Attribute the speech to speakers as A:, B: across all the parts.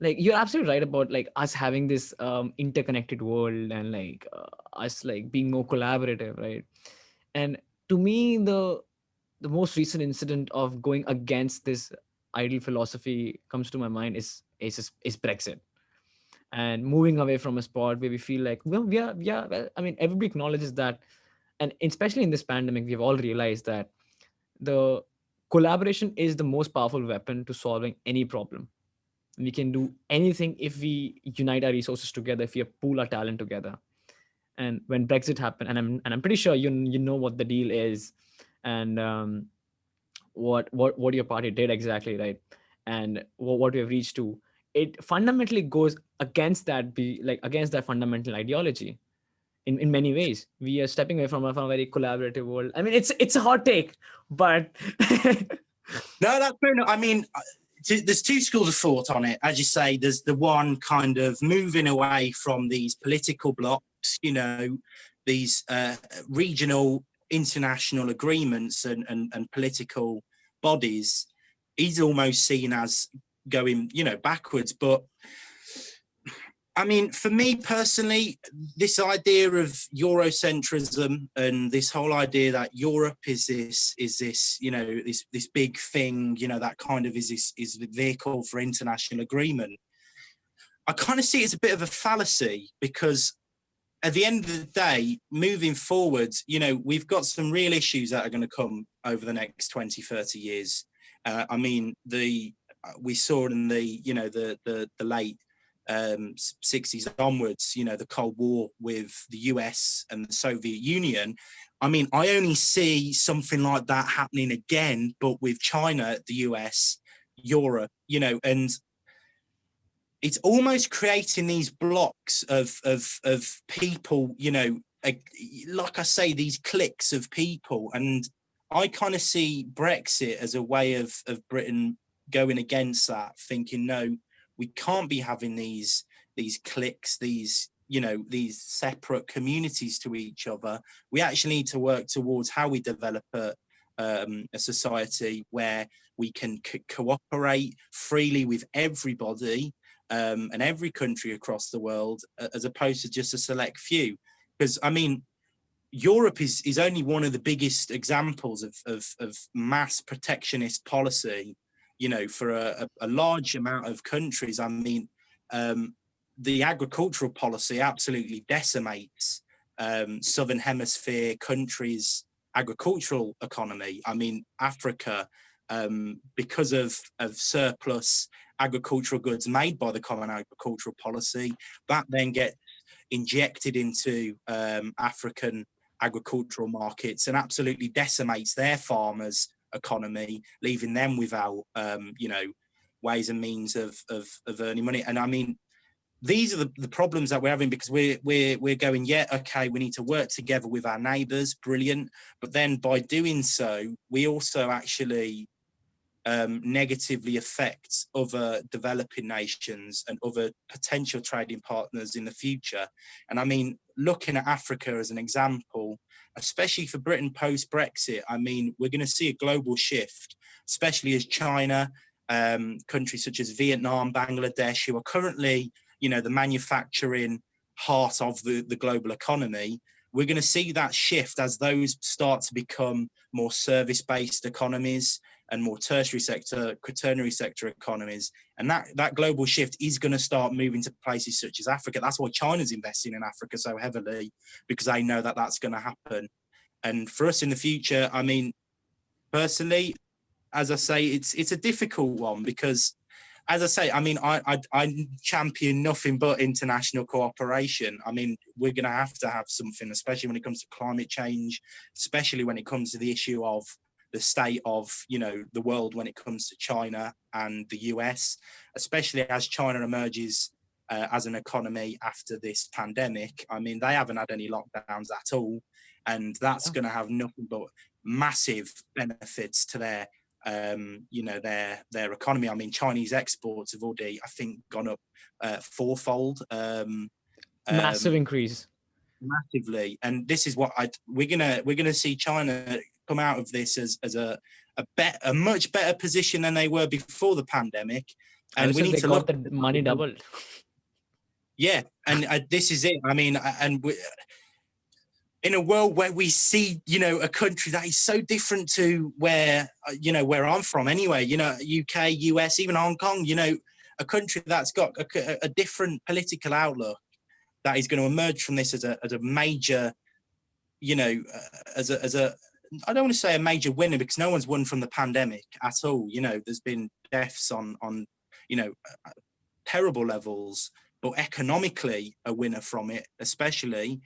A: Like you're absolutely right about like us having this interconnected world and like us like being more collaborative, right? And to me, the most recent incident of going against this ideal philosophy comes to my mind is Brexit, and moving away from a spot where we feel like, well, well, I mean, everybody acknowledges that, and especially in this pandemic, we've all realized that the collaboration is the most powerful weapon to solving any problem. We can do anything if we unite our resources together, if we pool our talent together. And when Brexit happened, and I'm pretty sure you know what the deal is, and what your party did exactly, right? And what we have reached to, it fundamentally goes against that, be like against that fundamental ideology. In many ways, we are stepping away from a very collaborative world. I mean, it's a hot take, but
B: No, that's fair enough. I mean, there's two schools of thought on it. As you say, there's the one kind of moving away from these political blocks, these regional international agreements and political bodies. He's almost seen as going, backwards. But I mean, for me personally, this idea of Eurocentrism and this whole idea that Europe is this, this big thing, that kind of is the vehicle for international agreement. I kind of see it as a bit of a fallacy, because at the end of the day, moving forward, we've got some real issues that are going to come over the next 20, 30 years. I mean, we saw in the late 60s onwards, the Cold War with the US and the Soviet Union. I mean, I only see something like that happening again, but with China, the US, Europe, and it's almost creating these blocks of people, like I say, these cliques of people. And I kind of see Brexit as a way of Britain going against that, thinking, no, we can't be having these cliques, these separate communities to each other. We actually need to work towards how we develop a society where we can cooperate freely with everybody, and every country across the world, as opposed to just a select few. Because I mean, Europe is only one of the biggest examples of mass protectionist policy, for a large amount of countries. I mean, the agricultural policy absolutely decimates Southern Hemisphere countries' agricultural economy. I mean, Africa, because of surplus agricultural goods made by the Common Agricultural Policy, that then get injected into African agricultural markets and absolutely decimates their farmers' economy, leaving them without, ways and means of earning money. And I mean, these are the problems that we're having, because we're going, yeah, okay, we need to work together with our neighbours, brilliant. But then by doing so, we also actually negatively affect other developing nations and other potential trading partners in the future. And I mean, looking at Africa as an example, especially for Britain post-Brexit, I mean, we're going to see a global shift, especially as China, countries such as Vietnam, Bangladesh, who are currently, the manufacturing heart of the global economy. We're going to see that shift as those start to become more service-based economies and more tertiary sector, quaternary sector economies. And that global shift is going to start moving to places such as Africa. That's why China's investing in Africa so heavily, because they know that that's going to happen. And for us in the future, I mean, personally, as I say, it's a difficult one, because, as I say, I mean, I champion nothing but international cooperation. I mean, we're going to have something, especially when it comes to climate change, especially when it comes to the issue of the state of, the world when it comes to China and the US, especially as China emerges as an economy after this pandemic. I mean, they haven't had any lockdowns at all, and that's going to have nothing but massive benefits to their their economy. I mean, Chinese exports have already, I think, gone up fourfold.
A: massive increase.
B: Massively. And this is what we're gonna see China come out of this as a much better position than they were before the pandemic. And we need
A: they
B: to
A: got
B: look
A: the money doubled.
B: Yeah, and this is it. I mean, in a world where we see, a country that is so different to where I'm from anyway, UK, US, even Hong Kong, a country that's got a different political outlook that is going to emerge from this as a major, as a I don't want to say a major winner, because no one's won from the pandemic at all. There's been deaths on terrible levels, but economically a winner from it, especially.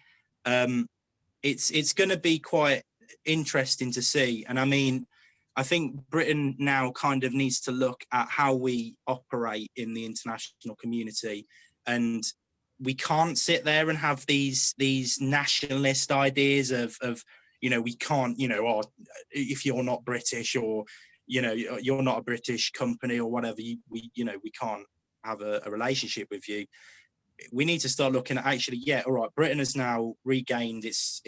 B: It's going to be quite interesting to see. And I mean, I think Britain now kind of needs to look at how we operate in the international community, and we can't sit there and have these nationalist ideas of we can't, if you're not British, or you're not a British company or whatever, we can't have a relationship with you. We need to start looking at actually, all right, Britain has now regained its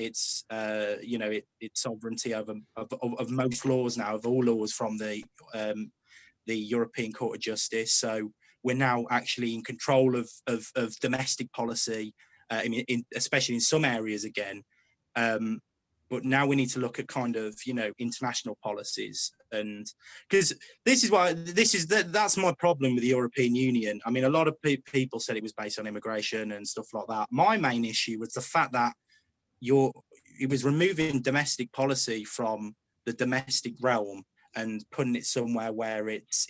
B: sovereignty over of most laws now, of all laws from the European Court of Justice. So we're now actually in control of domestic policy, especially in some areas again. But now we need to look at kind of, international policies, and because that's my problem with the European Union. I mean, a lot of people said it was based on immigration and stuff like that. My main issue was the fact that it was removing domestic policy from the domestic realm and putting it somewhere where it's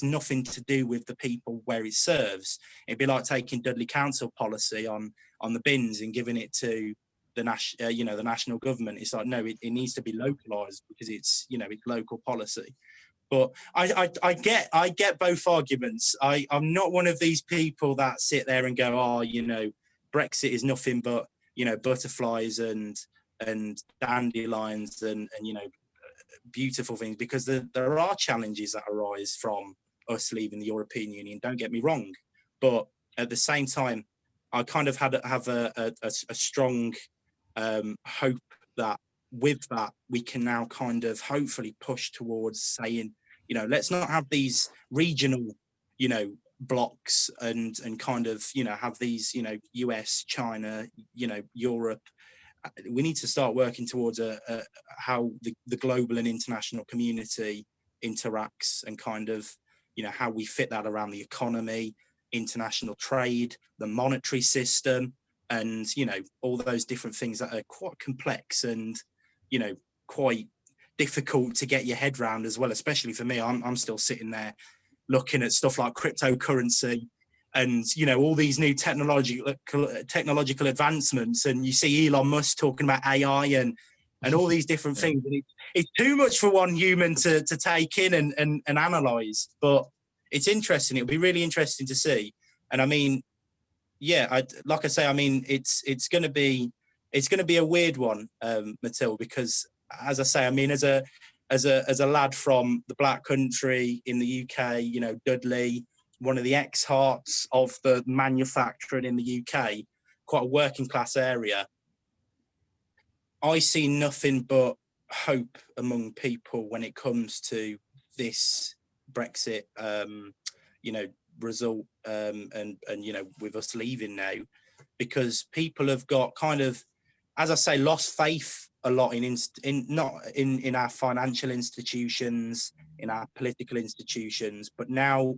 B: nothing to do with the people where it serves. It'd be like taking Dudley Council policy on the bins and giving it to the national government. It's like, no, it needs to be localized because it's local policy. But I get both arguments. I'm not one of these people that sit there and go, Brexit is nothing but butterflies and dandelions and beautiful things, because there are challenges that arise from us leaving the European Union. Don't get me wrong, but at the same time, I kind of have a strong hope that with that we can now kind of hopefully push towards saying, let's not have these regional, blocks and kind of, have these, US, China, Europe. We need to start working towards how the global and international community interacts, and kind of, how we fit that around the economy, international trade, the monetary system, and all those different things that are quite complex and quite difficult to get your head around as well. Especially for me, I'm still sitting there looking at stuff like cryptocurrency and all these new technological advancements, and you see Elon Musk talking about AI and all these different things. And it's too much for one human to take in and analyze, but it's interesting. It'll be really interesting to see. And I mean, like I say, I mean, it's going to be a weird one, Matilda, because as I say, I mean, as a lad from the Black Country in the UK, Dudley, one of the ex-hearts of the manufacturing in the UK, quite a working class area, I see nothing but hope among people when it comes to this Brexit, result, and with us leaving now, because people have got kind of, as I say, lost faith a lot in our financial institutions, in our political institutions, but now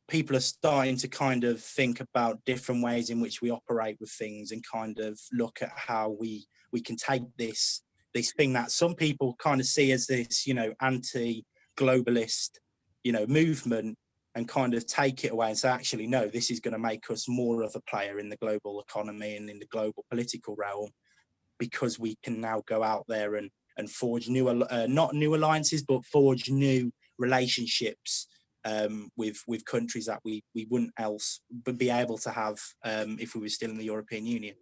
B: people are starting to kind of think about different ways in which we operate with things, and kind of look at how we can take this thing that some people kind of see as this, anti-globalist, movement, and kind of take it away and say, actually, no, this is going to make us more of a player in the global economy and in the global political realm, because we can now go out there and forge not new alliances, but forge new relationships with countries that we wouldn't else be able to have if we were still in the European Union.